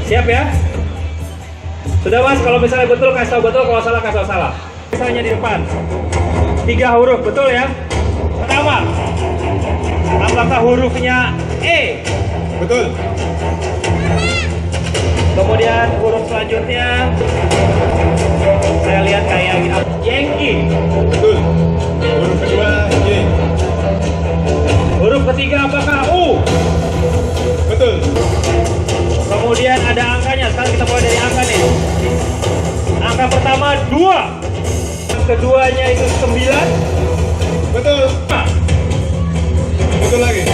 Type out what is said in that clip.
Siap ya? Sudah Mas, kalau misalnya betul kasih tahu betul, kalau salah kasih tahu salah. Misalnya di depan 3 huruf, betul ya? Pertama, apakah hurufnya E? Betul. Kemudian huruf selanjutnya saya lihat kayak Yankee. Betul. Huruf kedua Y. Huruf ketiga apakah U? Betul. Kemudian ada angkanya. Sekarang kita mulai dari angka nih. Angka pertama 2. Keduanya itu 9. Betul. Betul lagi.